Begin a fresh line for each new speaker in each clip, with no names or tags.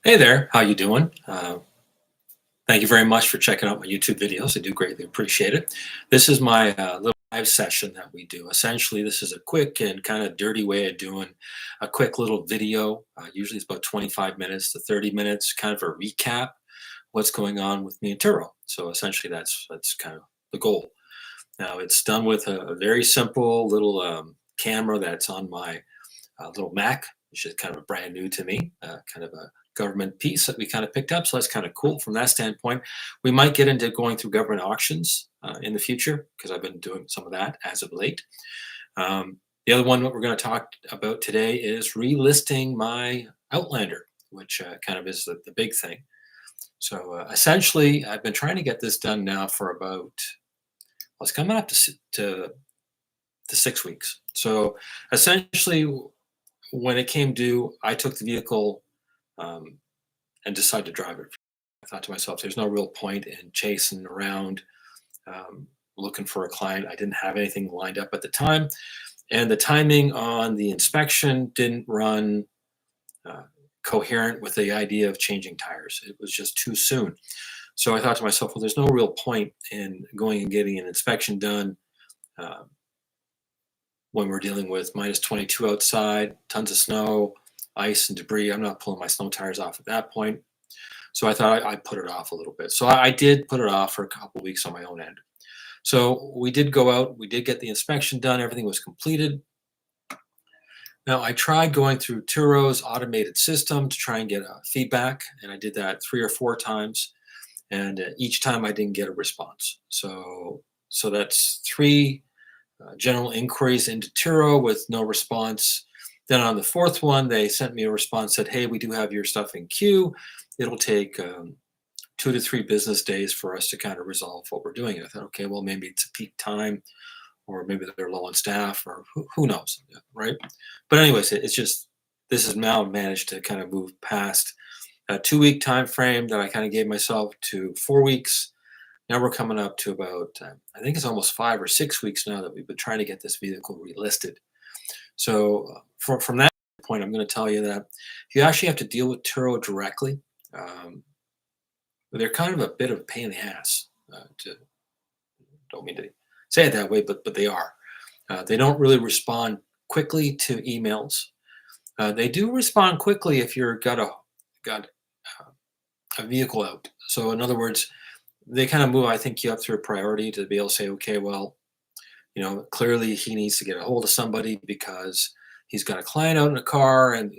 Hey there, how you doing? Thank you very much for checking out my YouTube videos. I do greatly appreciate it. This is my little live session that we do. Essentially, this is a quick and kind of dirty way of doing a quick little video. Usually it's about 25 minutes to 30 minutes, kind of a recap what's going on with me and Turo. So essentially, that's kind of the goal. Now it's done with a very simple little camera that's on my little Mac, which is kind of brand new to me, kind of a government piece that we kind of picked up. So that's kind of cool from that standpoint. We might get into going through government auctions in the future because I've been doing some of that as of late. The other one that we're going to talk about today is relisting my Outlander, which kind of is the big thing. So essentially, I've been trying to get this done now for about, well, it's coming up to 6 weeks. So essentially, when it came due, I took the vehicle and decided to drive it. I thought to myself, there's no real point in chasing around looking for a client. I didn't have anything lined up at the time. And the timing on the inspection didn't run coherent with the idea of changing tires. It was just too soon. So I thought to myself, well, there's no real point in going and getting an inspection done when we're dealing with minus 22 outside, tons of snow, ice and debris. I'm not pulling my snow tires off at that point. So I thought I'd put it off a little bit. So I did put it off for a couple of weeks on my own end. So we did go out, we did get the inspection done, everything was completed. Now I tried going through Turo's automated system to try and get feedback, and I did that 3 or 4 times, and each time I didn't get a response. So that's 3 general inquiries into Turo with no response. Then on the 4th one, they sent me a response, said, hey, we do have your stuff in queue. It'll take 2 to 3 business days for us to kind of resolve what we're doing. And I thought, okay, well, maybe it's a peak time, or maybe they're low on staff, or who knows, right? But anyways, it's just, this has now managed to kind of move past a 2-week time frame that I kind of gave myself to 4 weeks. Now we're coming up to about, I think it's almost 5 or 6 weeks now that we've been trying to get this vehicle relisted. So from that point, I'm going to tell you that you actually have to deal with Turo directly. They're kind of a bit of a pain in the ass. Don't mean to say it that way, but they are. They don't really respond quickly to emails. They do respond quickly if you're got a vehicle out. So in other words, they kind of move, I think, you up through a priority to be able to say, okay, well, clearly he needs to get a hold of somebody because he's got a client out in a car, and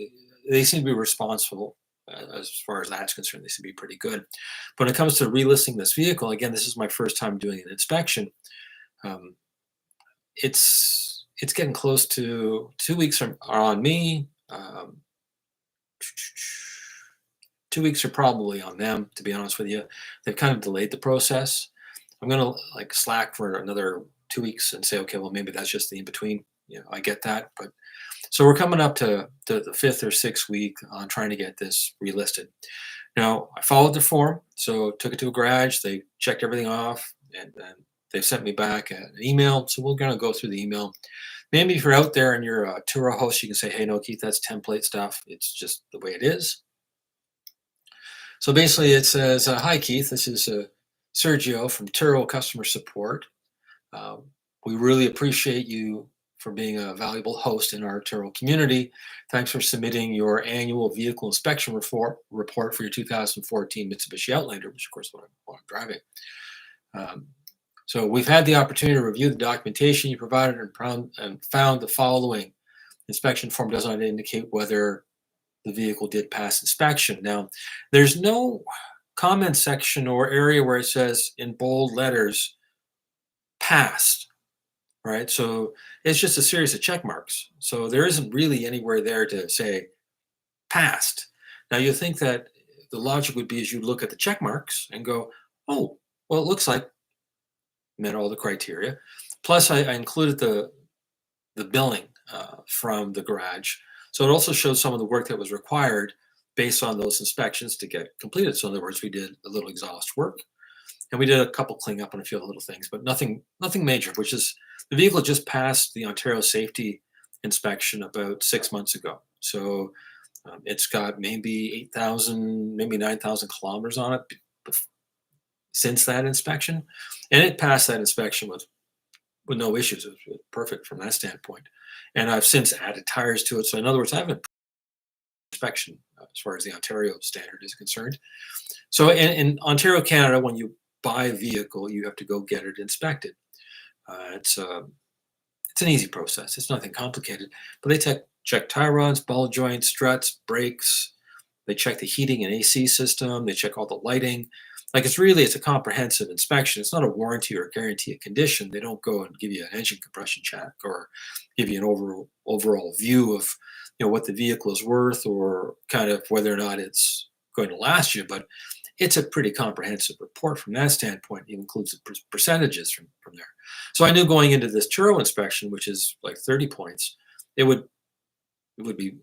they seem to be responsible as far as that's concerned. They seem to be pretty good. But when it comes to relisting this vehicle, again, this is my first time doing an inspection. It's getting close to 2 weeks are on me. 2 weeks are probably on them, to be honest with you. They've kind of delayed the process. I'm going to slack for another 2 weeks and say, okay, well, maybe that's just the in-between. I get that. But so we're coming up to the 5th or 6th week on trying to get this relisted. Now, I followed the form, so took it to a garage. They checked everything off, and they've sent me back an email. So we're going to go through the email. Maybe if you're out there and you're a Turo host, you can say, hey, no, Keith, that's template stuff. It's just the way it is. So basically it says, hi, Keith, this is Sergio from Turo Customer Support. We really appreciate you for being a valuable host in our Turo community. Thanks for submitting your annual vehicle inspection report for your 2014 Mitsubishi Outlander, which of course is what I'm driving. So we've had the opportunity to review the documentation you provided and found the following. Inspection form does not indicate whether the vehicle did pass inspection. Now, there's no comment section or area where it says in bold letters, passed, right? So it's just a series of check marks. So there isn't really anywhere there to say passed. Now, you think that the logic would be is you look at the check marks and go, oh, well, it looks like met all the criteria. Plus, I included the billing from the garage. So it also shows some of the work that was required based on those inspections to get completed. So in other words, we did a little exhaust work, and we did a couple cleanup on a few little things, but nothing major, which is the vehicle just passed the Ontario safety inspection about 6 months ago. So It's got maybe 8,000, maybe 9,000 kilometers on it since that inspection, and it passed that inspection with no issues. It was perfect from that standpoint. And I've since added tires to it. So in other words, I have an inspection as far as the Ontario standard is concerned. So in Ontario, Canada, when you buy a vehicle, you have to go get it inspected. It's an easy process. It's nothing complicated. But they check tie rods, ball joints, struts, brakes. They check the heating and AC system. They check all the lighting. Like it's a comprehensive inspection. It's not a warranty or guarantee of condition. They don't go and give you an engine compression check or give you an overall view of what the vehicle is worth or kind of whether or not it's going to last you. But it's a pretty comprehensive report from that standpoint. It includes the percentages from there. So I knew going into this Turo inspection, which is like 30 points, it would be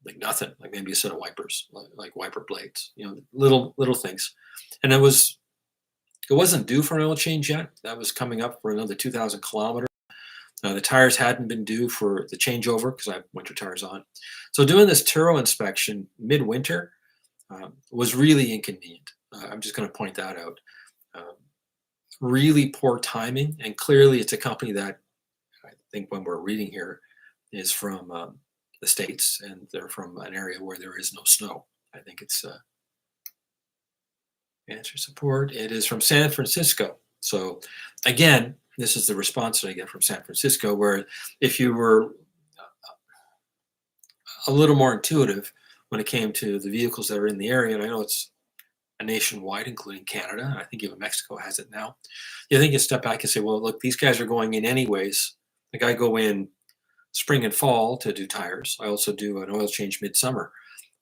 like nothing, like maybe a set of wipers, like wiper blades, little things. And it wasn't due for an oil change yet. That was coming up for another 2,000 kilometers. The tires hadn't been due for the changeover because I have winter tires on. So doing this Turo inspection midwinter was really inconvenient. I'm just going to point that out. Really poor timing, and clearly it's a company that I think when we're reading here is from the States, and they're from an area where there is no snow. I think it's answer support. It is from San Francisco. So again, this is the response that I get from San Francisco, where if you were a little more intuitive when it came to the vehicles that are in the area, and I know it's a nationwide, including Canada. I think even Mexico has it now. You think you step back and say, well, look, these guys are going in anyways. Like I go in spring and fall to do tires. I also do an oil change midsummer.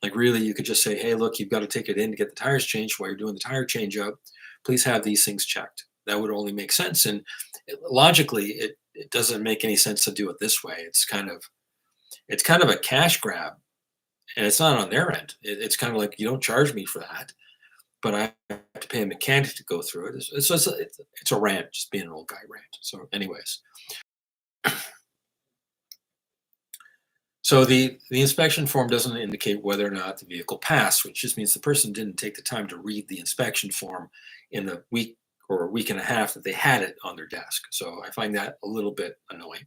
Like really, you could just say, hey, look, you've got to take it in to get the tires changed while you're doing the tire change up. Please have these things checked. That would only make sense. And logically, it doesn't make any sense to do it this way. It's kind of a cash grab, and it's not on their end. It's kind of like you don't charge me for that, but I have to pay a mechanic to go through it. It's a rant, just being an old guy rant. So anyways. So the inspection form doesn't indicate whether or not the vehicle passed, which just means the person didn't take the time to read the inspection form in the week or a week and a half that they had it on their desk. So I find that a little bit annoying.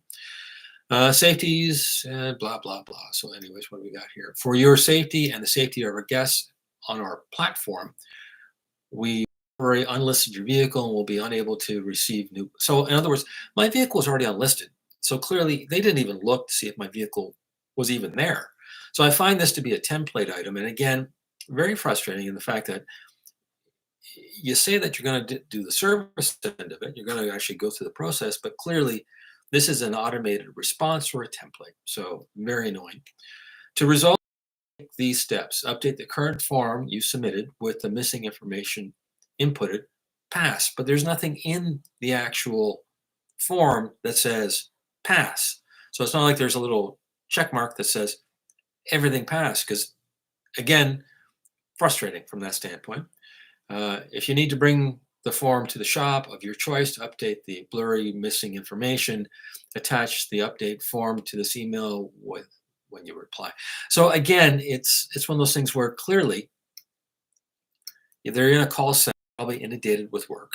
Safeties, blah, blah, blah. So anyways, what do we got here? For your safety and the safety of our guests on our platform, we already unlisted your vehicle and will be unable to receive new. So in other words, my vehicle is already unlisted. So clearly they didn't even look to see if my vehicle was even there. So I find this to be a template item. And again, very frustrating in the fact that you say that you're going to do the service end of it. You're going to actually go through the process, but clearly this is an automated response or a template. So very annoying. To resolve these steps, update the current form you submitted with the missing information inputted, pass. But there's nothing in the actual form that says pass. So it's not like there's a little check mark that says everything passed, because again, frustrating from that standpoint. If you need to bring the form to the shop of your choice to update the blurry missing information, attach the update form to this email when you reply. So again, it's one of those things where clearly they're in a call center, probably inundated with work.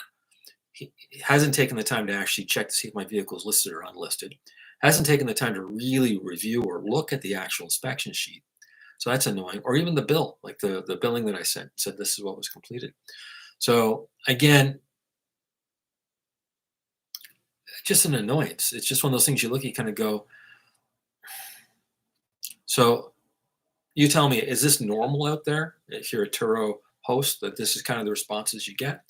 He hasn't taken the time to actually check to see if my vehicle is listed or unlisted. Hasn't taken the time to really review or look at the actual inspection sheet. So that's annoying. Or even the bill, like the billing that I sent said this is what was completed. So again, just an annoyance. It's just one of those things you look at, you kind of go, so you tell me, is this normal out there? If you're a Turo host, that this is kind of the responses you get.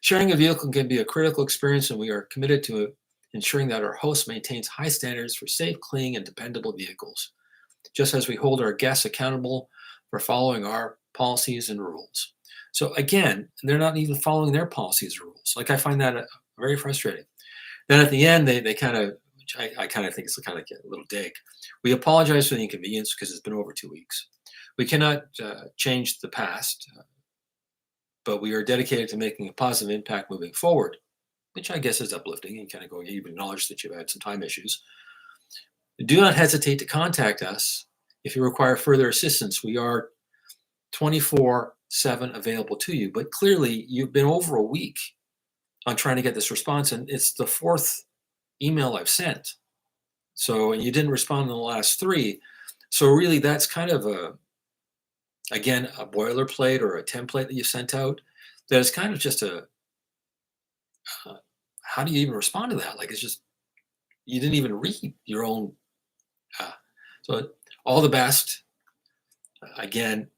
Sharing a vehicle can be a critical experience, and we are committed to ensuring that our host maintains high standards for safe, clean, and dependable vehicles, just as we hold our guests accountable for following our policies and rules. So again, they're not even following their policies or rules. Like I find that very frustrating. Then at the end, they kind of, which I kind of think is kind of like a little dig. We apologize for the inconvenience because it's been over 2 weeks. We cannot change the past, but we are dedicated to making a positive impact moving forward, which I guess is uplifting and kind of going, you've acknowledged that you've had some time issues. Do not hesitate to contact us If you require further assistance, we are 24/7 available to you. But clearly, you've been over a week on trying to get this response, and it's the fourth email I've sent. So, and you didn't respond in the last three. So, really, that's kind of again, a boilerplate or a template that you sent out. That is kind of just uh, how do you even respond to that? Like, it's just, you didn't even read your own. Uh, so, all the best. Again,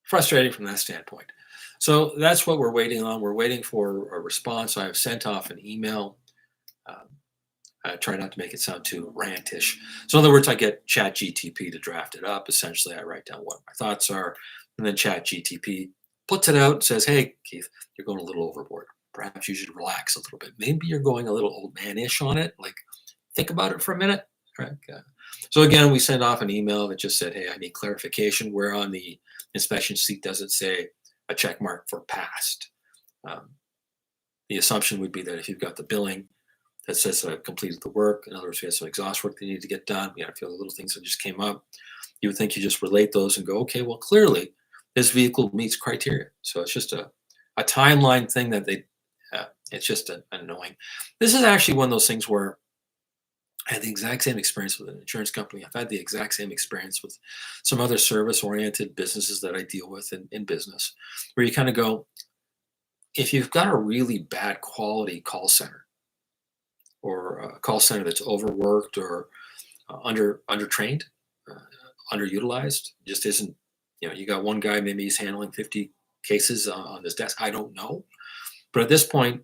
frustrating from that standpoint. So that's what we're waiting on. We're waiting for a response. I have sent off an email. Um, I try not to make it sound too rantish. So in other words, I get Chat GTP to draft it up. Essentially, I write down what my thoughts are, and then Chat GTP puts it out and says, "Hey, Keith, you're going a little overboard. Perhaps you should relax a little bit. Maybe you're going a little old man-ish on it. Like, think about it for a minute." Right? So again, we send off an email that just said, "Hey, I need clarification." Where on the inspection sheet does it say a check mark for passed? Um, the assumption would be that if you've got the billing that says that I've completed the work, in other words, we have some exhaust work that need to get done, we have a few other little things that just came up, you would think you just relate those and go, okay, well, clearly this vehicle meets criteria. So it's just a timeline thing that it's just annoying. This is actually one of those things where I had the exact same experience with an insurance company. I've had the exact same experience with some other service-oriented businesses that I deal with in business, where you kind of go, if you've got a really bad quality call center, or a call center that's overworked or undertrained, uh, underutilized, just isn't, you got one guy, maybe he's handling 50 cases on his desk. I don't know. But at this point,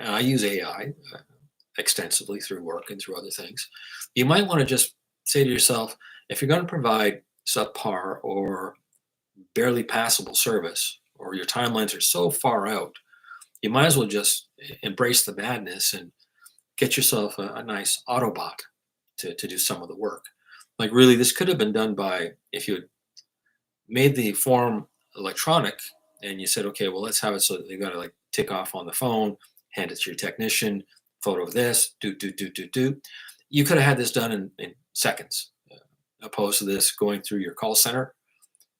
I use AI extensively through work and through other things. You might want to just say to yourself, if you're going to provide subpar or barely passable service, or your timelines are so far out, you might as well just embrace the madness and get yourself a nice Autobot to do some of the work. Like, really, this could have been done by, if you had made the form electronic and you said, okay, well, let's have it so that you got to like tick off on the phone, hand it to your technician, photo of this, do. You could have had this done in seconds, opposed to this going through your call center.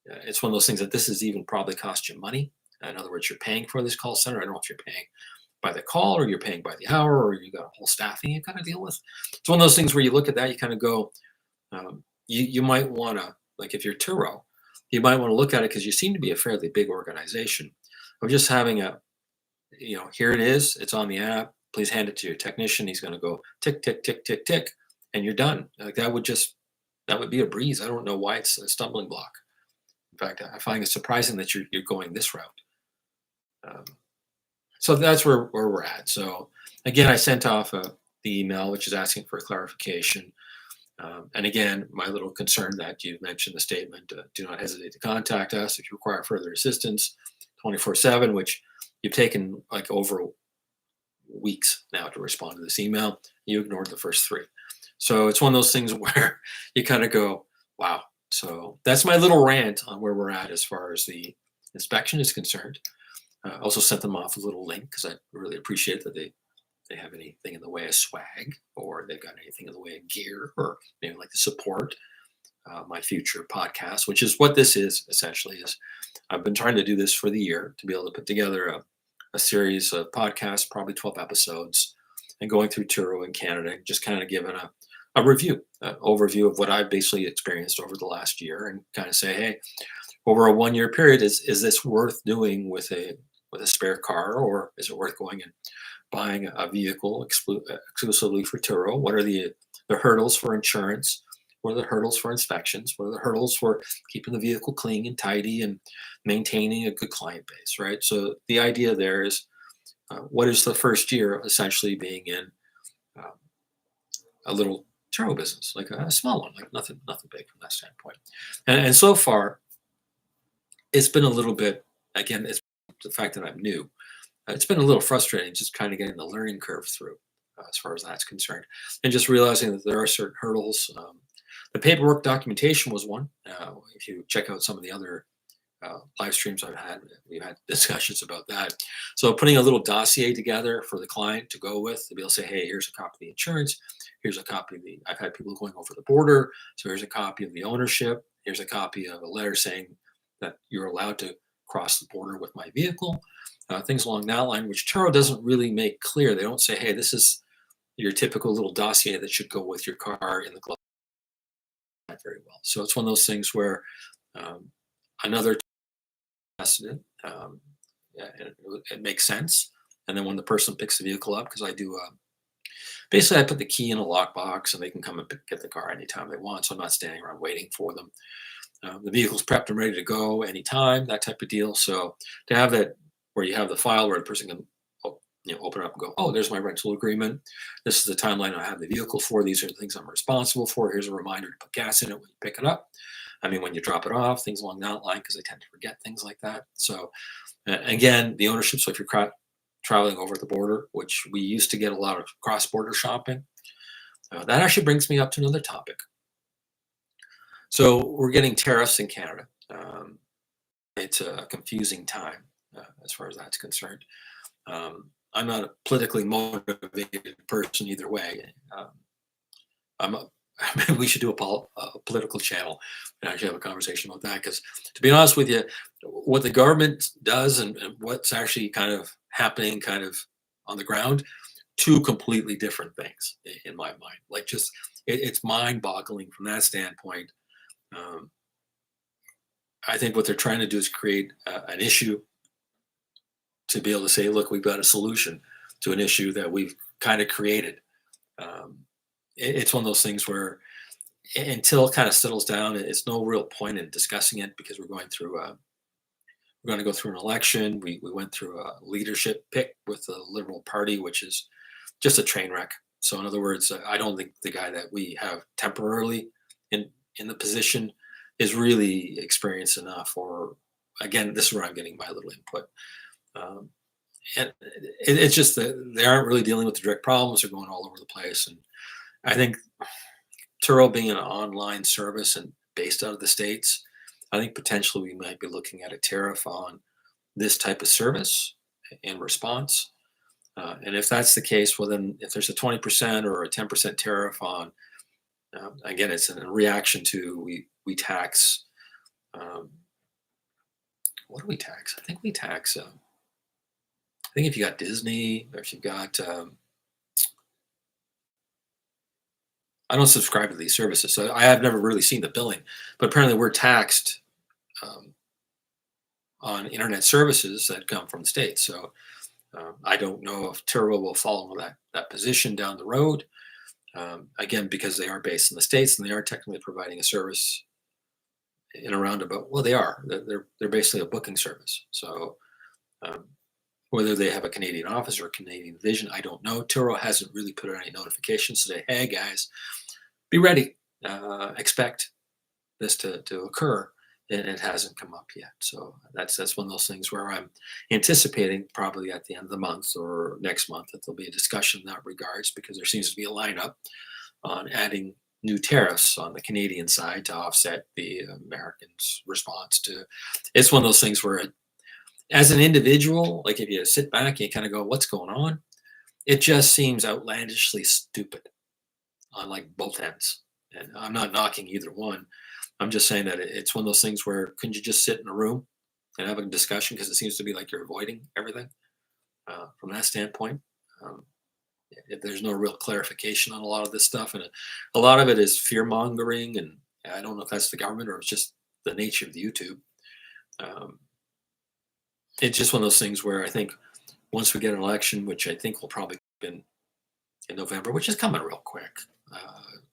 It's one of those things that this is even probably cost you money. In other words, you're paying for this call center. I don't know if you're paying by the call or you're paying by the hour or you got a whole staffing you got to deal with. It's one of those things where you look at that, you kind of go, you might want to, like if you're Turo, you might want to look at it because you seem to be a fairly big organization of just having here it is, it's on the app, please hand it to your technician. He's going to go tick, tick, tick, tick, tick, and you're done. Like that would be a breeze. I don't know why it's a stumbling block. In fact, I find it surprising that you're going this route. So that's where we're at. So again, I sent off the email, which is asking for clarification. And again, my little concern that you mentioned the statement, do not hesitate to contact us if you require further assistance 24/7, which you've taken like over weeks now to respond to this email. You ignored the first three. So it's one of those things where you kind of go, wow. So that's my little rant on where we're at as far as the inspection is concerned. Also sent them off a little link because I really appreciate that they have anything in the way of swag, or they've got anything in the way of gear, or maybe like to support my future podcast, which is what this is essentially. Is I've been trying to do this for the year to be able to put together a series of podcasts, probably 12 episodes, and going through Turo in Canada, just kind of giving a review, overview of what I've basically experienced over the last year, and kind of say, hey, over a 1 year period, is this worth doing with a spare car, or is it worth going and buying a vehicle exclusively for Turo? What are the hurdles for insurance? What are the hurdles for inspections? What are the hurdles for keeping the vehicle clean and tidy and maintaining a good client base, right? So the idea there is, what is the first year of essentially being in a little Turo business, like a small one, like nothing big from that standpoint. And so far, it's been a little bit, again, it's the fact that I'm new. It's been a little frustrating just kind of getting the learning curve through as far as that's concerned, and just realizing that there are certain hurdles. The paperwork documentation was one. If you check out some of the other live streams we've had discussions about that. So putting a little dossier together for the client to go with, to be able to say, hey, here's a copy of the insurance, here's a copy of I've had people going over the border, so here's a copy of the ownership, here's a copy of a letter saying that you're allowed to cross the border with my vehicle, things along that line, which Turo doesn't really make clear. They don't say, hey, this is your typical little dossier that should go with your car in the glove very well. So it's one of those things where another precedent, yeah, it makes sense. And then when the person picks the vehicle up, because I do, basically I put the key in a lockbox and they can come and get the car anytime they want. So I'm not standing around waiting for them. The vehicle's prepped and ready to go anytime, that type of deal. So to have that where you have the file where the person can open it up and go, oh, there's my rental agreement. This is the timeline I have the vehicle for. These are the things I'm responsible for. Here's a reminder to put gas in it when you pick it up. I mean, when you drop it off, things along that line, because I tend to forget things like that. So again, the ownership. So if you're traveling over the border, which we used to get a lot of cross-border shopping, that actually brings me up to another topic. So we're getting tariffs in Canada. It's a confusing time as far as that's concerned. I'm not a politically motivated person either way. We should do a political channel and actually have a conversation about that. Because to be honest with you, what the government does and what's actually kind of happening kind of on the ground, two completely different things in my mind. Like just, it's mind boggling from that standpoint. I think what they're trying to do is create an issue to be able to say, look, we've got a solution to an issue that we've kind of created. It's one of those things where until it kind of settles down, it's no real point in discussing it because we're going to go through an election. We went through a leadership pick with the Liberal Party, which is just a train wreck. So in other words, I don't think the guy that we have temporarily in the position is really experienced enough. Or again, this is where I'm getting my little input. And it's just that they aren't really dealing with the direct problems. They're going all over the place. And I think Turo being an online service and based out of the States, I think potentially we might be looking at a tariff on this type of service in response. And if that's the case, well, then if there's a 20% or a 10% tariff on, again, it's in reaction to we tax, what do we tax? I think we tax, I think if you got Disney or if you've got, I don't subscribe to these services, so I have never really seen the billing, but apparently we're taxed on internet services that come from the States. So I don't know if Turo will follow that position down the road. Again, because they are based in the States and they are technically providing a service in a roundabout. Well, they are. They're basically a booking service. So whether they have a Canadian office or a Canadian division, I don't know. Turo hasn't really put out any notifications to say, hey guys, be ready, expect this to occur. And it hasn't come up yet. So that's one of those things where I'm anticipating probably at the end of the month or next month that there'll be a discussion in that regards, because there seems to be a lineup on adding new tariffs on the Canadian side to offset the Americans' response to. It's one of those things where as an individual, like if you sit back and you kind of go, what's going on? It just seems outlandishly stupid on like both ends. And I'm not knocking either one. I'm just saying that it's one of those things where couldn't you just sit in a room and have a discussion, because it seems to be like you're avoiding everything from that standpoint. There's no real clarification on a lot of this stuff, and a lot of it is fear mongering, and I don't know if that's the government or it's just the nature of the YouTube. It's just one of those things where I think once we get an election, which I think will probably be in November, which is coming real quick,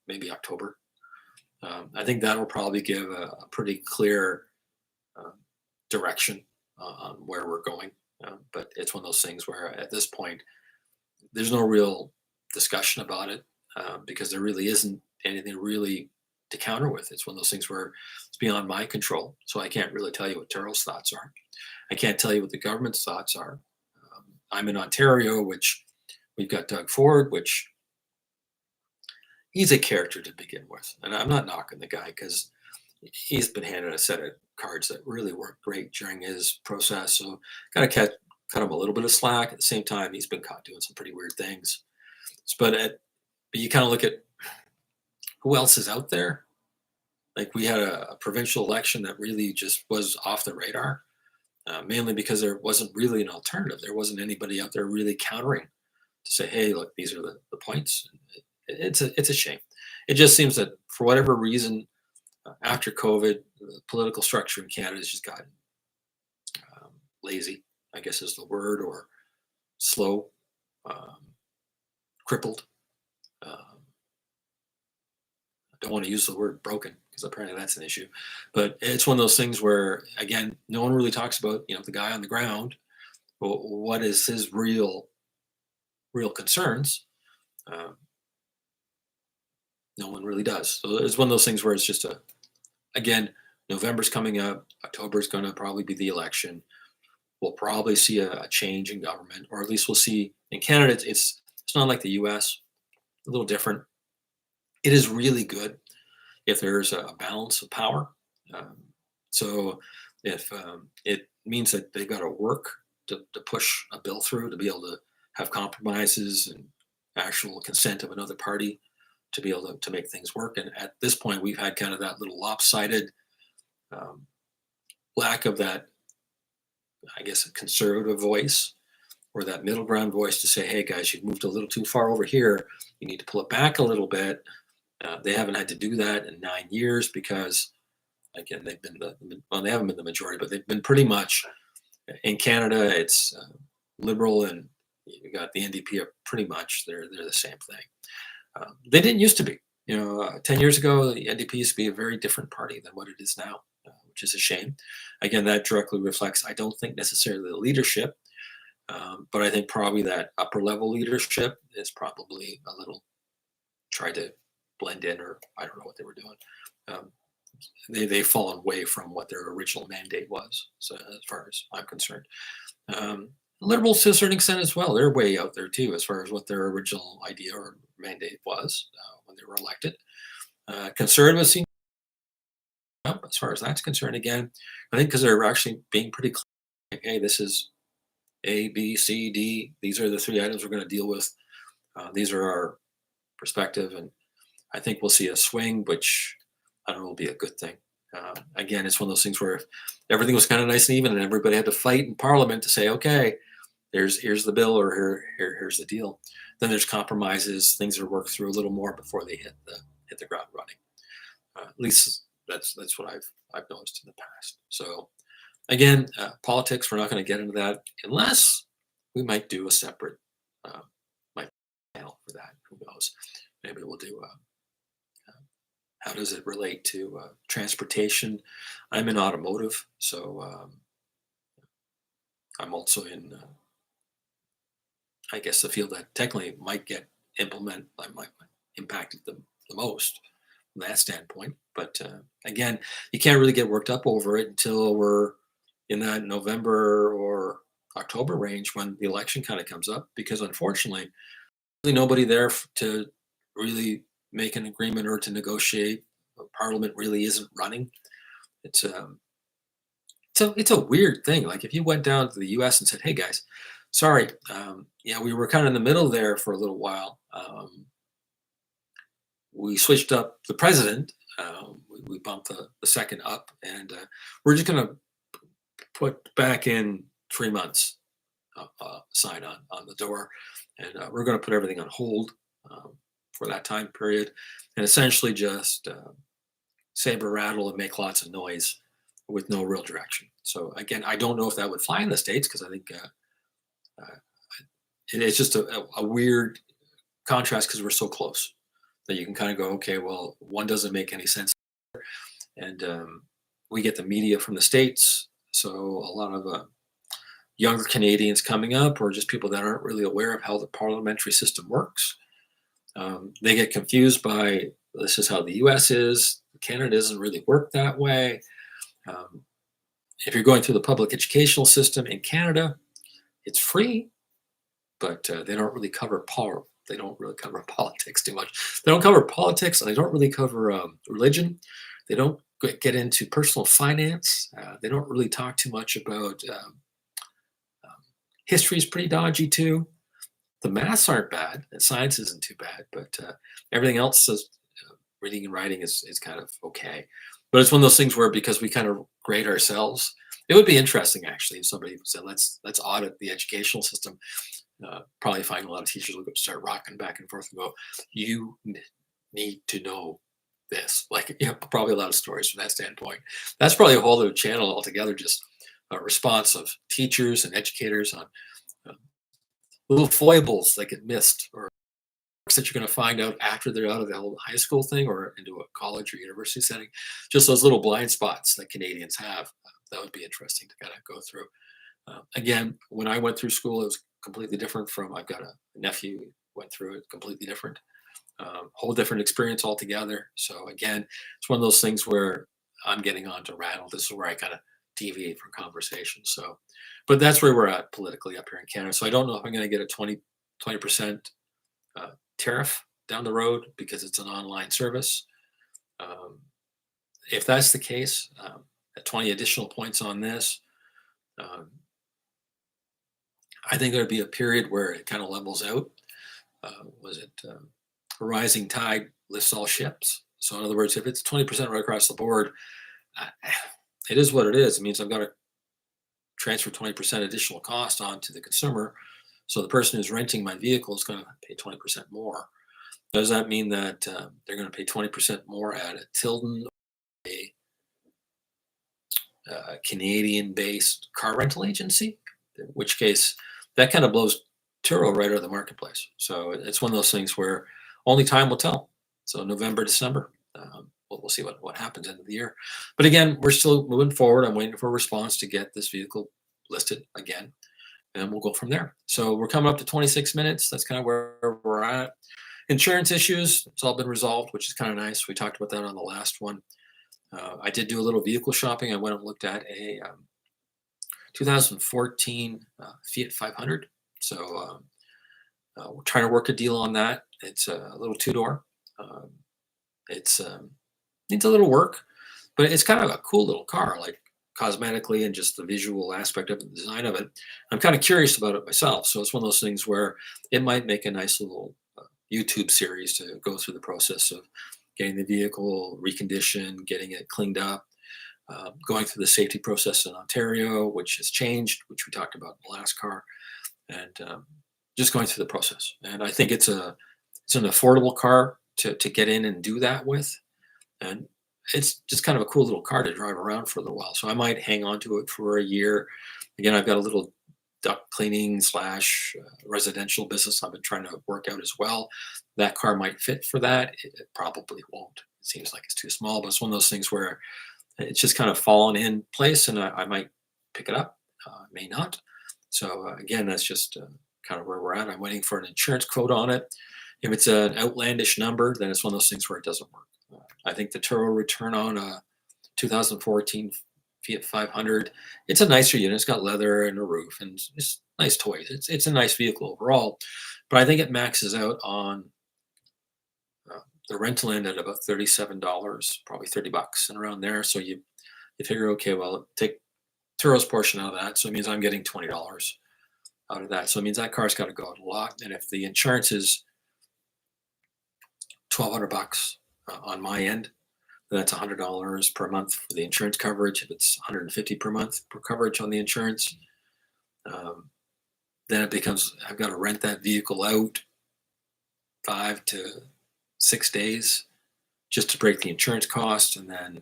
maybe October. I think that'll probably give a pretty clear direction on where we're going. But it's one of those things where at this point, there's no real discussion about it because there really isn't anything really to counter with. It's one of those things where it's beyond my control. So I can't really tell you what Turo's thoughts are. I can't tell you what the government's thoughts are. I'm in Ontario, which we've got Doug Ford, which he's a character to begin with. And I'm not knocking the guy because he's been handed a set of cards that really worked great during his process. So got to cut him a little bit of slack. At the same time, he's been caught doing some pretty weird things. But you kind of look at who else is out there. Like we had a provincial election that really just was off the radar, mainly because there wasn't really an alternative. There wasn't anybody out there really countering to say, "Hey, look, these are the points." It's a shame. It just seems that for whatever reason, after COVID, the political structure in Canada has just gotten lazy, I guess is the word, or slow, um, crippled. Um, I don't want to use the word broken because apparently that's an issue. But it's one of those things where, again, no one really talks about, the guy on the ground. Well, what is his real concerns? Um, no one really does. So it's one of those things where it's just again, November's coming up. October is going to probably be the election. We'll probably see a change in government, or at least we'll see in Canada. It's not like the U.S. A little different. It is really good if there's a balance of power. Um, so if it means that they've got to work to push a bill through, to be able to have compromises and actual consent of another party to be able to make things work. And at this point, we've had kind of that little lopsided um, lack of that, I guess, a conservative voice or that middle ground voice to say, hey, guys, you've moved a little too far over here. You need to pull it back a little bit. They haven't had to do that in 9 years because, again, they've been well, they haven't been the majority, but they've been pretty much in Canada. It's liberal, and you got the NDP are pretty much they're the same thing. They didn't used to be. 10 years ago, the NDP used to be a very different party than what it is now, which is a shame. Again, that directly reflects, I don't think necessarily the leadership, but I think probably that upper level leadership is probably a little tried to blend in, or I don't know what they were doing. Um, they've fallen away from what their original mandate was. So as far as I'm concerned, liberals to a certain extent as well, they're way out there too as far as what their original idea or mandate was when they were elected. Conservatives seem up as far as that's concerned. Again, I think because they're actually being pretty clear. Like, hey, this is A, B, C, D. These are the three items we're going to deal with. These are our perspective, and I think we'll see a swing, which I don't know will be a good thing. Again, it's one of those things where everything was kind of nice and even, and everybody had to fight in Parliament to say, okay, here's the bill, or here's the deal. Then there's compromises, things are worked through a little more before they hit the ground running. At least that's what I've noticed in the past. So again, politics, we're not going to get into that unless we might do a separate might panel for that. Who knows? Maybe we'll do how does it relate to transportation. I'm in automotive, so I'm also in I guess the field that technically might get might impacted the most from that standpoint. But again, you can't really get worked up over it until we're in that November or October range when the election kind of comes up, because unfortunately, really nobody there to really make an agreement or to negotiate. Parliament really isn't running. It's it's a weird thing. Like if you went down to the U.S. and said, "Hey guys, sorry, we were kind of in the middle there for a little while. We switched up the president. We bumped the second up, and we're just going to put back in 3 months sign on the door, and we're going to put everything on hold for that time period, and essentially just saber rattle and make lots of noise with no real direction." So again, I don't know if that would fly in the States, because I think it's just a weird contrast because we're so close that you can kind of go, okay, well, one doesn't make any sense. And we get the media from the States. So a lot of younger Canadians coming up, or just people that aren't really aware of how the parliamentary system works, they get confused by, this is how the US is. Canada doesn't really work that way. If you're going through the public educational system in Canada, it's free, but they don't really cover They don't really cover politics too much. They don't cover politics, and they don't really cover religion. They don't get into personal finance. They don't really talk too much about history is pretty dodgy too. The maths aren't bad, and science isn't too bad, but everything else is reading and writing is kind of okay. But it's one of those things where because we kind of grade ourselves, it would be interesting actually if somebody said let's audit the educational system. Probably find a lot of teachers will start rocking back and forth and go, you need to know this. Like, probably a lot of stories from that standpoint. That's probably a whole other channel altogether. Just a response of teachers and educators on uh, little foibles that get missed or that you're going to find out after they're out of the whole high school thing or into a college or university setting. Just those little blind spots that Canadians have. That would be interesting to kind of go through. Again, when I went through school, it was completely different from I've got a nephew who went through it completely different, whole different experience altogether. So again, it's one of those things where I'm getting on to rattle. This is where I kind of deviate from conversation. So, but that's where we're at politically up here in Canada. So I don't know if I'm going to get a 20% tariff down the road because it's an online service. Um, if that's the case, at 20 additional points on this, um, I think there'd be a period where it kind of levels out. Was it a rising tide lifts all ships? So in other words, if it's 20% right across the board, uh, it is what it is. It means I've got to transfer 20% additional cost onto the consumer. So the person who's renting my vehicle is going to pay 20% more. Does that mean that they're going to pay 20% more at a Tilden, a Canadian-based car rental agency? In which case, that kind of blows Turo right out of the marketplace. So it's one of those things where only time will tell. So November, December, we'll see what happens end of the year. But again, we're still moving forward. I'm waiting for a response to get this vehicle listed again, and we'll go from there. So we're coming up to 26 minutes. That's kind of where we're at. Insurance issues, it's all been resolved, which is kind of nice. We talked about that on the last one. I did do a little vehicle shopping. I went and looked at a 2014 Fiat 500. So we're trying to work a deal on that. It's a little two-door. It's needs a little work, but it's kind of a cool little car, like cosmetically and just the visual aspect of the design of it. I'm kind of curious about it myself. So it's one of those things where it might make a nice little YouTube series to go through the process of getting the vehicle reconditioned, getting it cleaned up, going through the safety process in Ontario, which has changed, which we talked about in the last car, and just going through the process. And I think it's an affordable car to get in and do that with, and it's just kind of a cool little car to drive around for a little while. So I might hang on to it for a year. Again, I've got a little duct cleaning slash residential business I've been trying to work out as well. That car might fit for that. It probably won't. It seems like it's too small, but it's one of those things where it's just kind of fallen in place, and I might pick it up, may not. So again, that's just kind of where we're at. I'm waiting for an insurance quote on it. If it's an outlandish number, then it's one of those things where it doesn't work. I think the Turo return on a 2014 Fiat 500, it's a nicer unit. It's got leather and a roof, and it's nice toys. It's a nice vehicle overall, but I think it maxes out on the rental end at about $37, probably $30 and around there. So you figure, okay, well, take Turo's portion out of that, so it means I'm getting $20 out of that. So it means that car's got to go out a lot. And if the insurance is $1,200 on my end, then that's $100 per month for the insurance coverage. If it's $150 per month per coverage on the insurance, then it becomes I've got to rent that vehicle out 5 to 6 days just to break the insurance cost, and then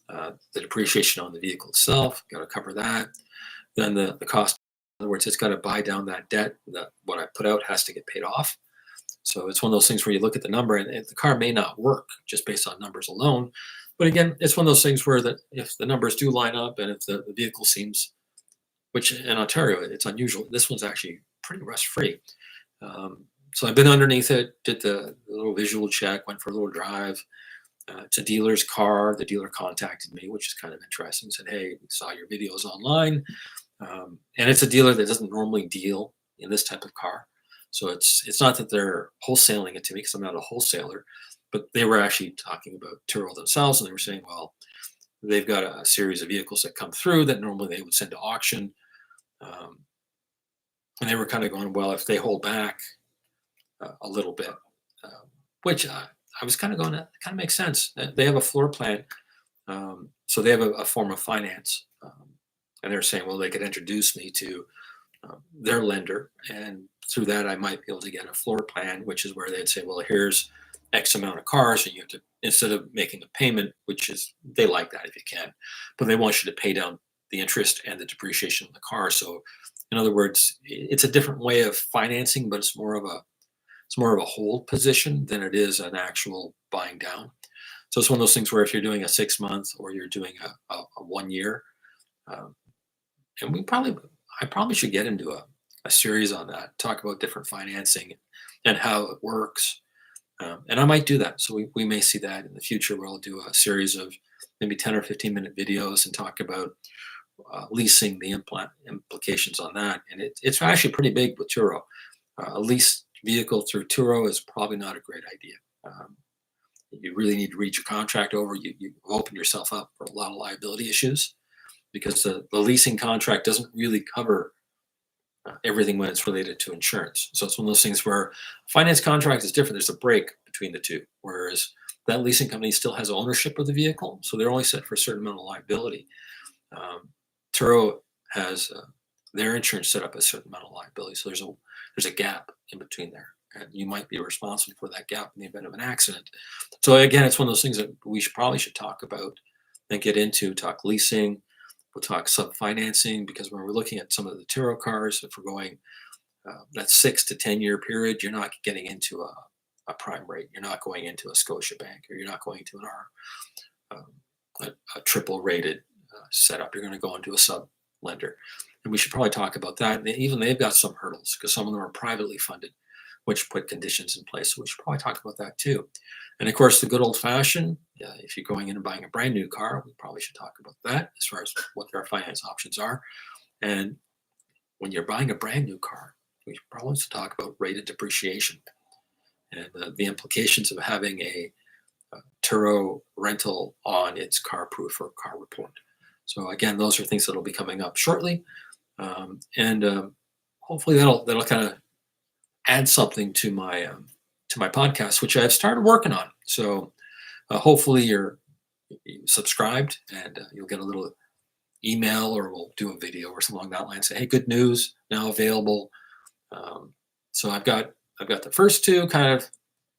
the depreciation on the vehicle itself, got to cover that. Then the cost, in other words, it's got to buy down that debt. That what I put out has to get paid off. So it's one of those things where you look at the number, and the car may not work just based on numbers alone. But again, it's one of those things where that if the numbers do line up, and if the vehicle seems, which in Ontario it's unusual, this one's actually pretty rust free. So I've been underneath it, did the little visual check, went for a little drive. It's a dealer's car. The dealer contacted me, which is kind of interesting. Said, "Hey, we saw your videos online," and it's a dealer that doesn't normally deal in this type of car. So it's not that they're wholesaling it to me because I'm not a wholesaler, but they were actually talking about Turo themselves, and they were saying, "Well, they've got a series of vehicles that come through that normally they would send to auction. Um, and they were kind of going, well, if they hold back a little bit, um, which I was kind of going, that kind of makes sense. They have a floor plan, so they have a form of finance, and they're saying, well, they could introduce me to their lender, and through that, I might be able to get a floor plan, which is where they'd say, well, here's X amount of cars, and you have to, instead of making a payment, which is they like that if you can, but they want you to pay down the interest and the depreciation of the car. So, in other words, it's a different way of financing, but it's more of a hold position than it is an actual buying down. So it's one of those things where if you're doing a 6 month or you're doing a 1 year, um, and I probably should get into a series on that, talk about different financing and how it works. And I might do that. So we may see that in the future where I'll do a series of maybe 10 or 15-minute videos and talk about leasing, the implications on that. And it's actually pretty big with Turo. A leased vehicle through Turo is probably not a great idea. You really need to read your contract over. You open yourself up for a lot of liability issues because the leasing contract doesn't really cover everything when it's related to insurance. So it's one of those things where a finance contract is different. There's a break between the two, whereas that leasing company still has ownership of the vehicle, so they're only set for a certain amount of liability. Um, Turo has their insurance set up a certain amount of liability, so there's a gap in between there, and you might be responsible for that gap in the event of an accident. So again, it's one of those things that we probably should talk about and get into. Talk leasing, we'll talk sub financing, because when we're looking at some of the Turo cars, if we're going that 6 to 10 year period, you're not getting into a prime rate. You're not going into a Scotiabank, or you're not going to an a triple rated setup. You're going to go into a sub lender, and we should probably talk about that. And even they've got some hurdles because some of them are privately funded, which put conditions in place. So we should probably talk about that too. And of course, the good old fashioned, if you're going in and buying a brand new car, we probably should talk about that as far as what their finance options are. And when you're buying a brand new car, we should probably also talk about rated depreciation and the implications of having a Turo rental on its car proof or car report. So again, those are things that'll be coming up shortly, and hopefully that'll kind of add something to my podcast, which I've started working on. So hopefully you're subscribed, and you'll get a little email, or we'll do a video or something along that line. Say, hey, good news, now available. So I've got the first two kind of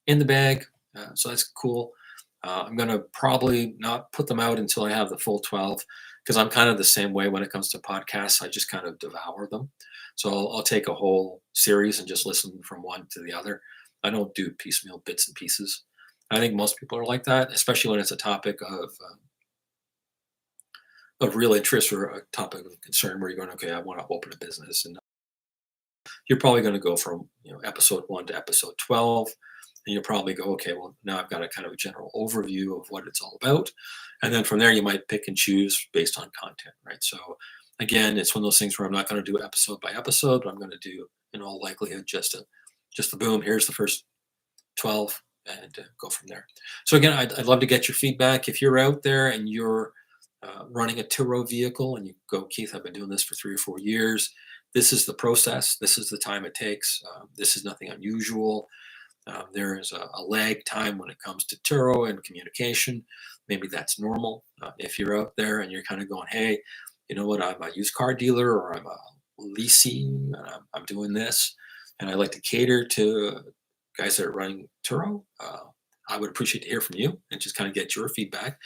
in the bag, so that's cool. I'm going to probably not put them out until I have the full 12, because I'm kind of the same way when it comes to podcasts. I just kind of devour them. So I'll take a whole series and just listen from one to the other. I don't do piecemeal bits and pieces. I think most people are like that, especially when it's a topic of real interest or a topic of concern where you're going, okay, I want to open a business, and you're probably going to go from episode 1 to episode 12. And you'll probably go, okay, well, now I've got a kind of a general overview of what it's all about. And then from there, you might pick and choose based on content, right? So again, it's one of those things where I'm not going to do episode by episode, but I'm going to do, in all likelihood, just the boom, here's the first 12, and go from there. So again, I'd love to get your feedback. If you're out there and you're running a Turo vehicle and you go, Keith, I've been doing this for 3 or 4 years. This is the process. This is the time it takes. This is nothing unusual. There is a lag time when it comes to Turo and communication. Maybe that's normal. If you're out there and you're kind of going, hey, you know what, I'm a used car dealer, or I'm a leasing, I'm doing this, and I like to cater to guys that are running Turo, I would appreciate to hear from you and just kind of get your feedback.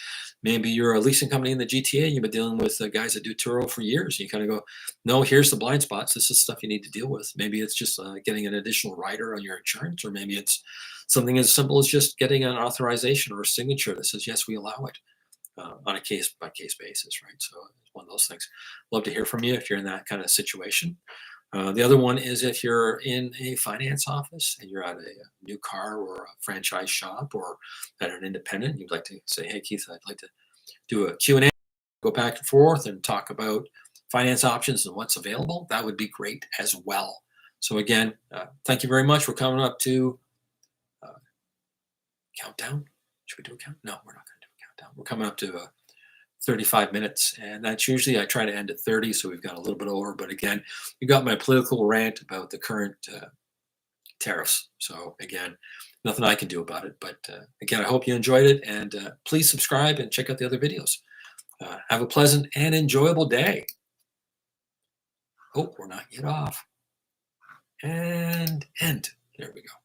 Maybe you're a leasing company in the GTA and you've been dealing with guys that do Turo for years. You kind of go, no, here's the blind spots. This is stuff you need to deal with. Maybe it's just getting an additional rider on your insurance, or maybe it's something as simple as just getting an authorization or a signature that says, yes, we allow it, on a case by case basis, right? So it's one of those things. Love to hear from you if you're in that kind of situation. The other one is if you're in a finance office and you're at a new car or a franchise shop or at an independent, you'd like to say, hey, Keith, I'd like to do a Q&A, go back and forth and talk about finance options and what's available. That would be great as well. So again, thank you very much. We're coming up to countdown. Should we do a count? No, we're not going to do a countdown. We're coming up to 35 minutes, and that's usually I try to end at 30, so we've got a little bit over. But again, you got my political rant about the current tariffs. So again, nothing I can do about it. But again, I hope you enjoyed it, and please subscribe and check out the other videos. Have a pleasant and enjoyable day. Oh, we're not yet off. And end. There we go.